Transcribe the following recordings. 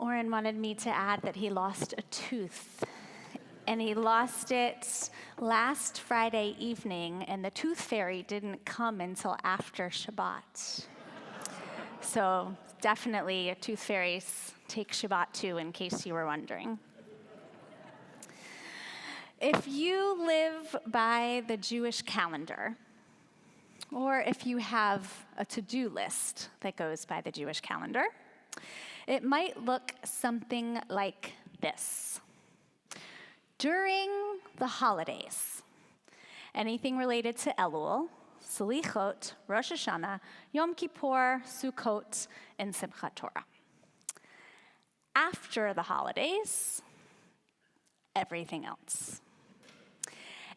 Oren wanted me to add that he lost a tooth. And he lost it last Friday evening, and the tooth fairy didn't come until after Shabbat. So definitely tooth fairies take Shabbat too, in case you were wondering. If you live by the Jewish calendar, or if you have a to-do list that goes by the Jewish calendar, it might look something like this. During the holidays, anything related to Elul, Selichot, Rosh Hashanah, Yom Kippur, Sukkot, and Simchat Torah. After the holidays, everything else.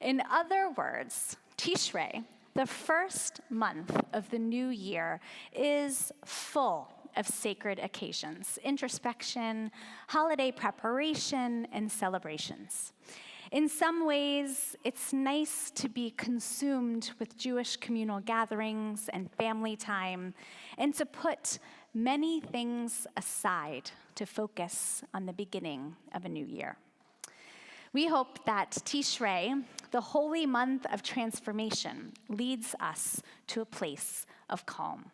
In other words, Tishrei, the first month of the new year, is full of sacred occasions, introspection, holiday preparation, and celebrations. In some ways, it's nice to be consumed with Jewish communal gatherings and family time, and to put many things aside to focus on the beginning of a new year. We hope that Tishrei, the holy month of transformation, leads us to a place of calm.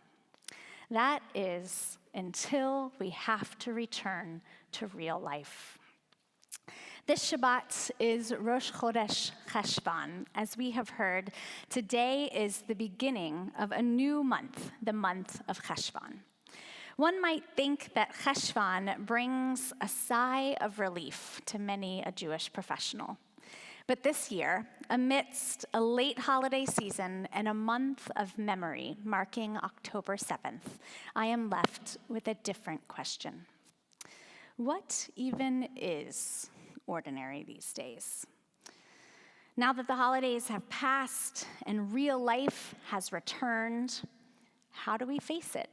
That is until we have to return to real life. This Shabbat is Rosh Chodesh Cheshvan. As we have heard, today is the beginning of a new month, the month of Cheshvan. One might think that Cheshvan brings a sigh of relief to many a Jewish professional. But this year, amidst a late holiday season and a month of memory marking October 7th, I am left with a different question. What even is ordinary these days? Now that the holidays have passed and real life has returned, how do we face it?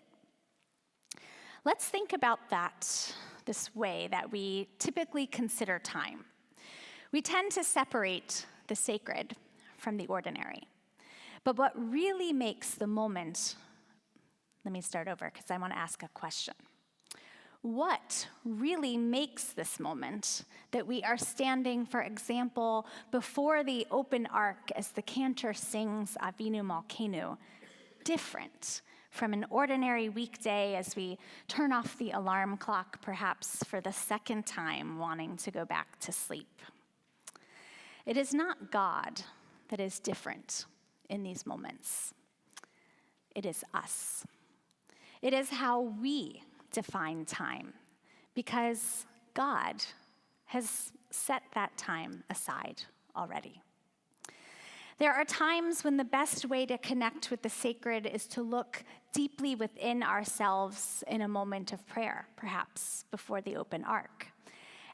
Let's think about that this way that we typically consider time. We tend to separate the sacred from the ordinary. But what really makes the moment, let me start over because I want to ask a question. What really makes this moment that we are standing, for example, before the open ark as the cantor sings Avinu Malkeinu, different from an ordinary weekday as we turn off the alarm clock, perhaps for the second time, wanting to go back to sleep? It is not God that is different in these moments. It is us. It is how we define time, because God has set that time aside already. There are times when the best way to connect with the sacred is to look deeply within ourselves in a moment of prayer, perhaps before the open ark.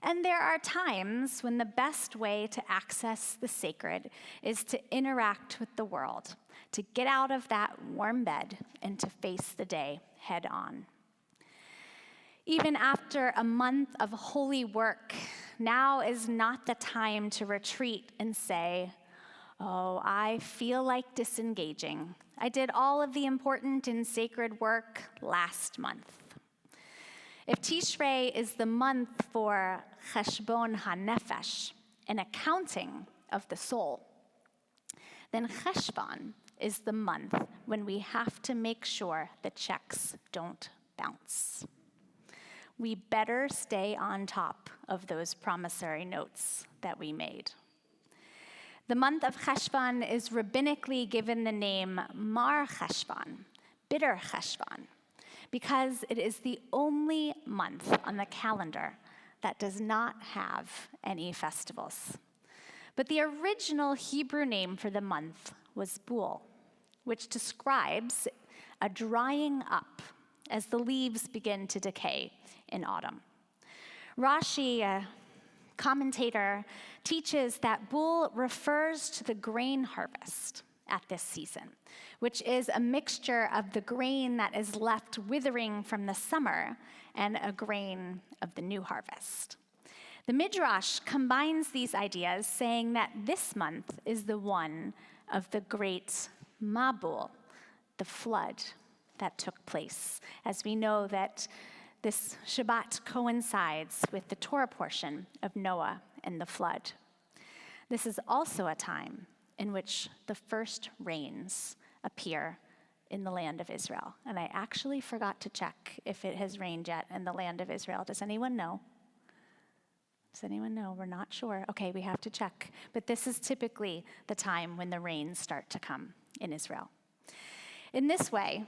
And there are times when the best way to access the sacred is to interact with the world, to get out of that warm bed and to face the day head on. Even after a month of holy work, now is not the time to retreat and say, "Oh, I feel like disengaging. I did all of the important and sacred work last month." If Tishrei is the month for Cheshbon HaNefesh, an accounting of the soul, then Cheshvan is the month when we have to make sure the checks don't bounce. We better stay on top of those promissory notes that we made. The month of Cheshvan is rabbinically given the name Mar Cheshvan, bitter Cheshvan, because it is the only month on the calendar that does not have any festivals. But the original Hebrew name for the month was Bul, which describes a drying up as the leaves begin to decay in autumn. Rashi, a commentator, teaches that Bul refers to the grain harvest at this season, which is a mixture of the grain that is left withering from the summer and a grain of the new harvest. The Midrash combines these ideas, saying that this month is the one of the great Mabul, the flood that took place. As we know that This Shabbat coincides with the Torah portion of Noah and the flood. This is also a time in which the first rains appear in the land of Israel. And I actually forgot to check if it has rained yet in the land of Israel. Does anyone know? Does anyone know? We're not sure. Okay, we have to check. But this is typically the time when the rains start to come in Israel. In this way,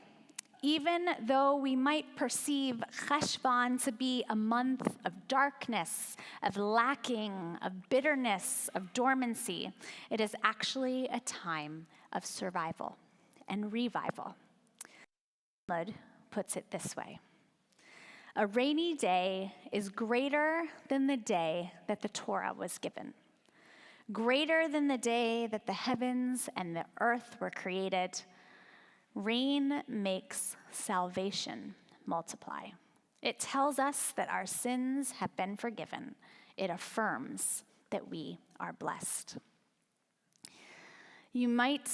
even though we might perceive Cheshvan to be a month of darkness, of lacking, of bitterness, of dormancy, it is actually a time of survival and revival. Talmud puts it this way: a rainy day is greater than the day that the Torah was given, greater than the day that the heavens and the earth were created. Rain makes salvation multiply. It tells us that our sins have been forgiven. It affirms that we are blessed. You might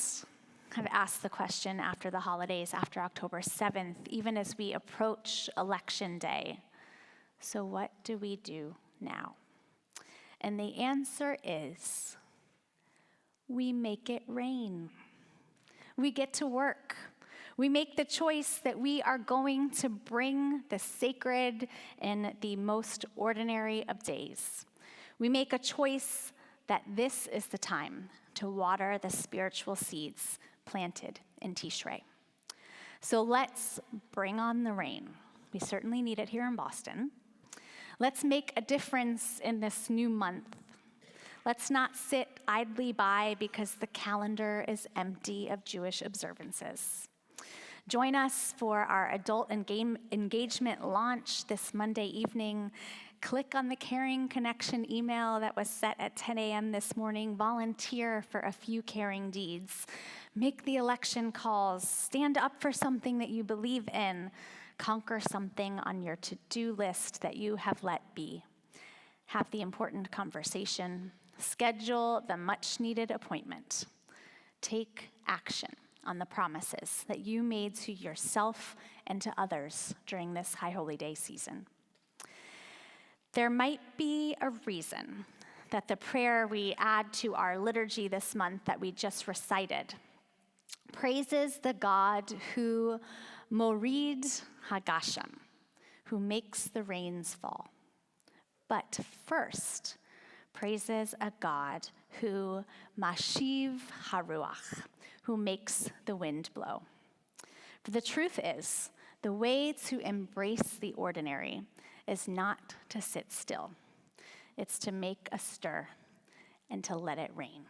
have asked the question after the holidays, after October 7th, even as we approach Election Day, so what do we do now? And the answer is, we make it rain. We get to work. We make the choice that we are going to bring the sacred in the most ordinary of days. We make a choice that this is the time to water the spiritual seeds planted in Tishrei. So let's bring on the rain. We certainly need it here in Boston. Let's make a difference in this new month. Let's not sit idly by because the calendar is empty of Jewish observances. Join us for our adult engagement launch this Monday evening. Click on the Caring Connection email that was set at 10 a.m. this morning. Volunteer for a few caring deeds. Make the election calls. Stand up for something that you believe in. Conquer something on your to-do list that you have let be. Have the important conversation. Schedule the much-needed appointment. Take action on the promises that you made to yourself and to others during this High Holy Day season. There might be a reason that the prayer we add to our liturgy this month that we just recited praises the God who morid hagasham, who makes the rains fall. But first, praises a God who mashiv haruach, who makes the wind blow. For the truth is, the way to embrace the ordinary is not to sit still. It's to make a stir and to let it rain.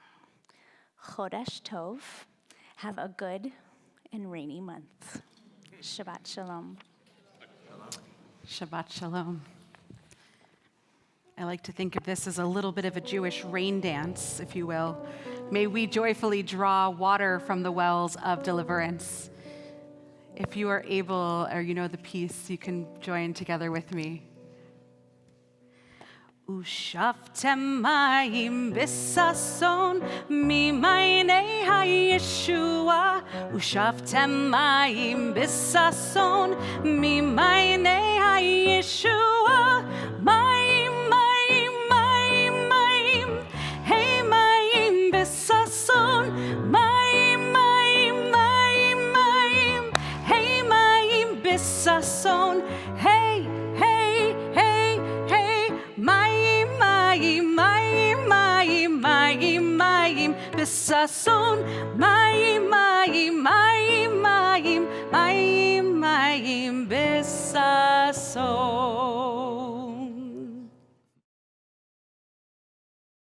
Chodesh Tov, have a good and rainy month. Shabbat Shalom. Shabbat Shalom. I like to think of this as a little bit of a Jewish rain dance, if you will. May we joyfully draw water from the wells of deliverance. If you are able, or you know the piece, you can join together with me. Ushaftem mayim b'sason mimaynei hayeshua. Ushaftem mayim b'sason mimaynei hayeshua. Mayim, mayim, mayim, mayim. Hey mayim b'sason. Mayim, mayim, mayim, mayim. Hey mayim b'sason. Hey, hey, hey, hey. Mayim, mayim, mayim, mayim, mayim, mayim, b'sason. Mayim, mayim, mayim, mayim, mayim, mayim, b'sason.